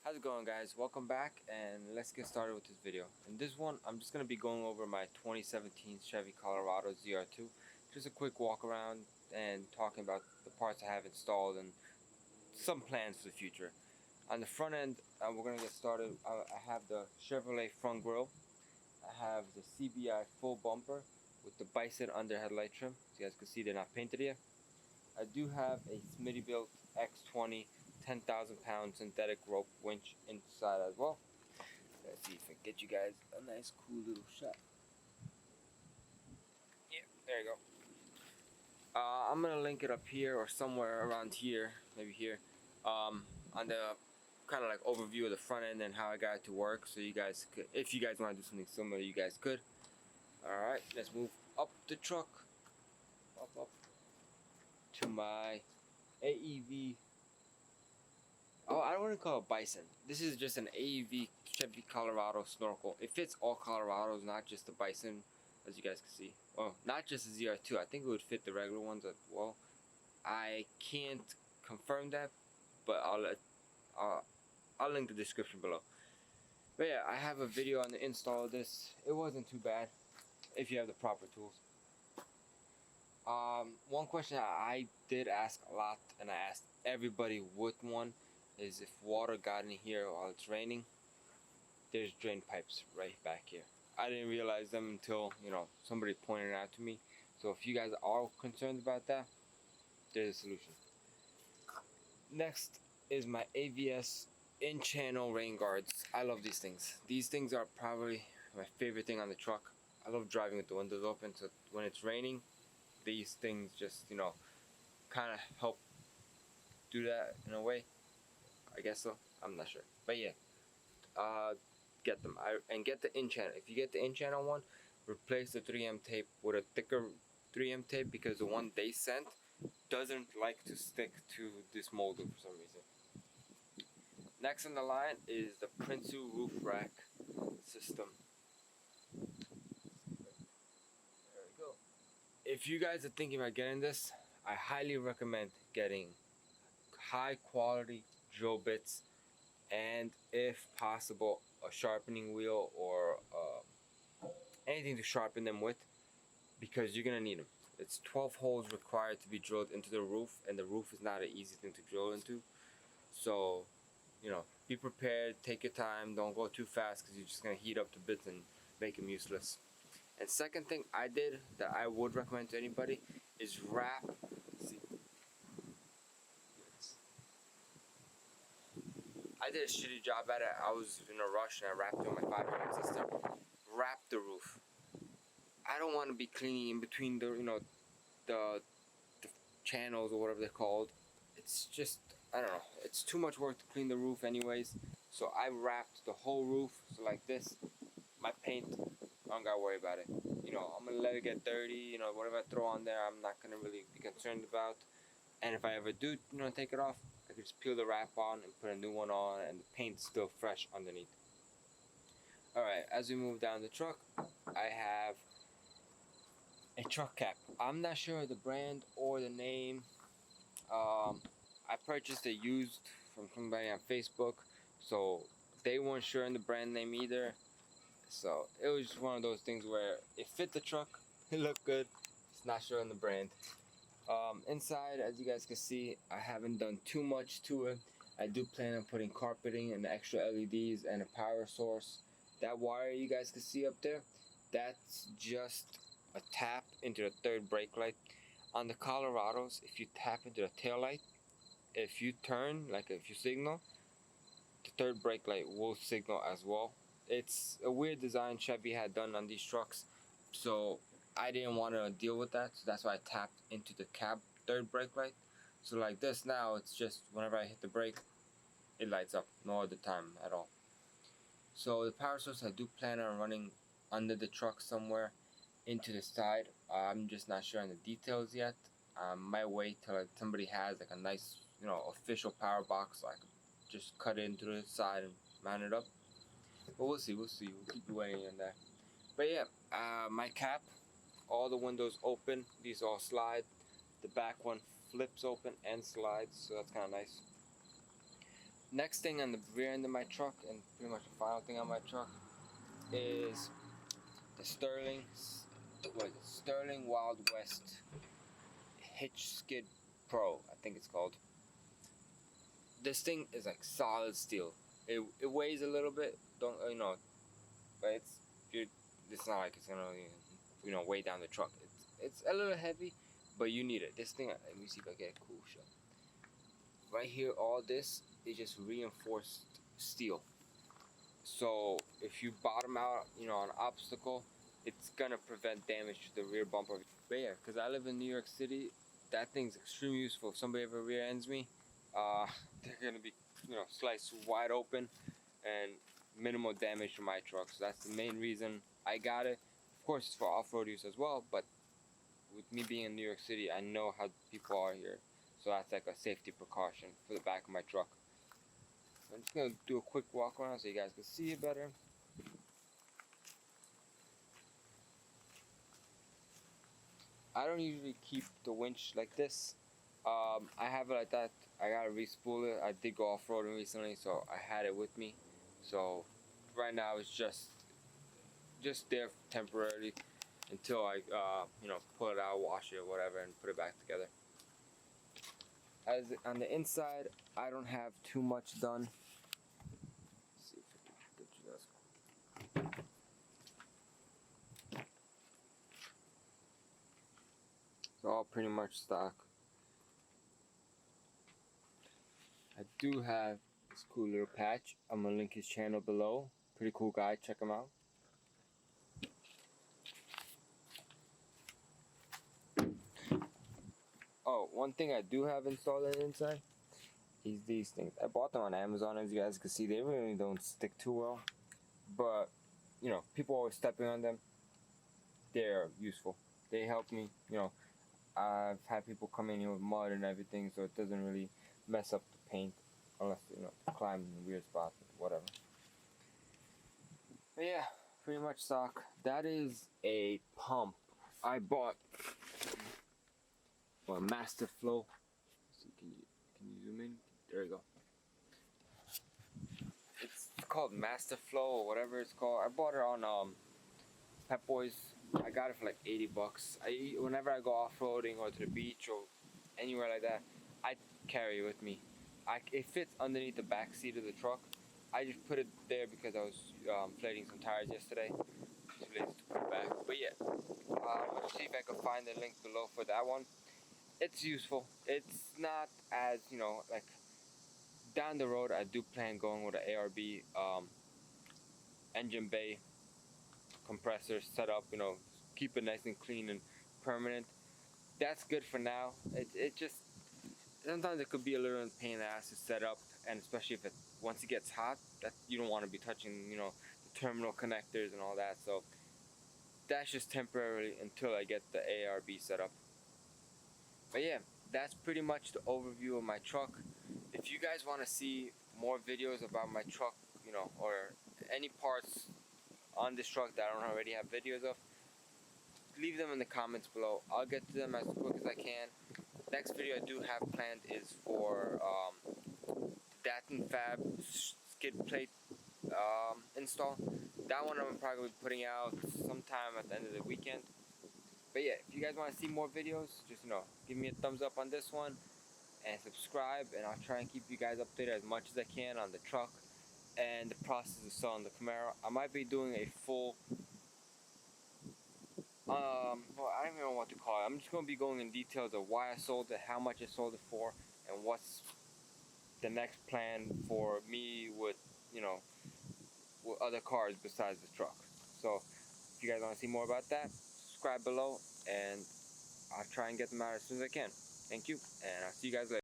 How's it going, guys? Welcome back, and let's get started with this video. In this one, I'm just going to be going over my 2017 Chevy Colorado ZR2. Just a quick walk around and talking about the parts I have installed and some plans for the future. On the front end, we're going to get started. I have the Chevrolet front grille. I have the CBI full bumper with the Bison under headlight trim. As you guys can see, they're not painted yet. I do have a Smittybilt X20 10,000 pound synthetic rope winch inside as well. Let's see if I can get you guys a nice cool little shot. Yeah, there you go. I'm gonna link it up here or somewhere around here, maybe here, on the kind of like overview of the front end and how I got it to work, so you guys could, if you guys want to do something similar, you guys could. Alright, let's move up the truck, up to my AEV. Oh, I don't want to call it Bison. This is just an AEV Chevy Colorado Snorkel. It fits all Colorados, not just the Bison, as you guys can see. Well, not just the ZR2. I think it would fit the regular ones as well. I can't confirm that, but I'll link the description below. But yeah, I have a video on the install of this. It wasn't too bad if you have the proper tools. One question I did ask a lot, and I asked everybody with one, is if water got in here while it's raining. There's drain pipes right back here. I didn't realize them until, somebody pointed it out to me. So if you guys are concerned about that, there's a solution. Next is my AVS in-channel rain guards. I love these things. These things are probably my favorite thing on the truck. I love driving with the windows open, so when it's raining, these things just, kind of help do that in a way. I guess so. I'm not sure. But yeah, get them. And get the in-channel. If you get the in-channel one, replace the 3M tape with a thicker 3M tape, because the one they sent doesn't like to stick to this molder for some reason. Next on the line is the Prinsu roof rack system. There we go. If you guys are thinking about getting this, I highly recommend getting high quality drill bits, and if possible a sharpening wheel or anything to sharpen them with, because you're gonna need them. It's 12 holes required to be drilled into the roof, and the roof is not an easy thing to drill into. So be prepared, take your time, don't go too fast, because you're just gonna heat up the bits and make them useless. And second thing I did that I would recommend to anybody is wrap. I did a shitty job at it. I was in a rush and I wrapped it on my 500 system. Wrap the roof. I don't want to be cleaning in between the channels or whatever they're called. It's just, I don't know. It's too much work to clean the roof anyways. So I wrapped the whole roof. So like this, my paint, I don't gotta worry about it. I'm gonna let it get dirty. Whatever I throw on there, I'm not gonna really be concerned about. And if I ever do, take it off, I can just peel the wrap on and put a new one on, and the paint's still fresh underneath. Alright, as we move down the truck, I have a truck cap. I'm not sure of the brand or the name. I purchased it used from somebody on Facebook, so they weren't sure on the brand name either. So it was just one of those things where it fit the truck, it looked good, just not sure on the brand. Inside, as you guys can see, I haven't done too much to it. I do plan on putting carpeting and extra LEDs and a power source. That wire you guys can see up there, that's just a tap into the third brake light. On the Colorados, if you tap into the tail light, if you turn, like if you signal, the third brake light will signal as well. It's a weird design Chevy had done on these trucks, so I didn't want to deal with that, so that's why I tapped into the cab third brake light. So like this now, it's just whenever I hit the brake, it lights up, no other time at all. So the power source I do plan on running under the truck somewhere into the side. I'm just not sure on the details yet. I might wait till somebody has like a nice, official power box, so I can just cut it into the side and mount it up. But we'll see. We'll keep you waiting on that. But yeah, my cap, all the windows open. These all slide. The back one flips open and slides, so that's kind of nice. Next thing on the rear end of my truck, and pretty much the final thing on my truck, is the Sterling Wild West Hitch Skid Pro, I think it's called. This thing is like solid steel. It weighs a little bit, but it's not like it's gonna weigh down the truck. It's a little heavy, but you need it. This thing, let me see if I get a cool shot. Right here, all this is just reinforced steel. So if you bottom out, on an obstacle, it's gonna prevent damage to the rear bumper. But yeah, because I live in New York City, that thing's extremely useful. If somebody ever rear ends me, they're gonna be, sliced wide open and minimal damage to my truck. So that's the main reason I got it. Of course, it's for off-road use as well, but with me being in New York City, I know how people are here. So that's like a safety precaution for the back of my truck. I'm just gonna do a quick walk around so you guys can see it better. I don't usually keep the winch like this. I have it like that. I gotta re-spool it. I did go off-roading recently, so I had it with me. So right now it's just there temporarily until I pull it out, wash it, whatever, and put it back together. As on the inside, I don't have too much done. Let's see if I can get you guys. It's all pretty much stock. I do have this cool little patch. I'm gonna link his channel below. Pretty cool guy, check him out. Oh, one thing I do have installed on the inside is these things. I bought them on Amazon, as you guys can see. They really don't stick too well, but people always stepping on them. They're useful. They help me. I've had people come in here with mud and everything, so it doesn't really mess up the paint unless climb in weird spots, whatever. But yeah, pretty much stock. That is a pump I bought. Well, Master Flow. So can you zoom in? There you go. It's called Master Flow or whatever it's called. I bought it on Pep Boys. I got it for like 80 bucks. Whenever I go off-roading or to the beach or anywhere like that, I carry it with me. It fits underneath the back seat of the truck. I just put it there because I was inflating some tires yesterday. Too lazy to put it back. But yeah, let's see if I can find the link below for that one. It's useful. It's not as, like down the road I do plan going with an ARB engine bay compressor setup, keep it nice and clean and permanent. That's good for now. It just, sometimes it could be a little pain in the ass to set up, and especially if once it gets hot, that you don't want to be touching, the terminal connectors and all that. So that's just temporarily until I get the ARB set up. But yeah, that's pretty much the overview of my truck. If you guys want to see more videos about my truck, or any parts on this truck that I don't already have videos of, leave them in the comments below. I'll get to them as quick as I can. Next video I do have planned is for Datin Fab skid plate install. That one I'm probably putting out sometime at the end of the weekend. But yeah, if you guys want to see more videos, just give me a thumbs up on this one and subscribe, and I'll try and keep you guys updated as much as I can on the truck and the process of selling the Camaro. I might be doing a full well, I don't even know what to call it. I'm just going to be going in details of why I sold it, how much I sold it for, and what's the next plan for me with with other cars besides the truck. So if you guys want to see more about that, subscribe below, and I'll try and get them out as soon as I can. Thank you, and I'll see you guys later.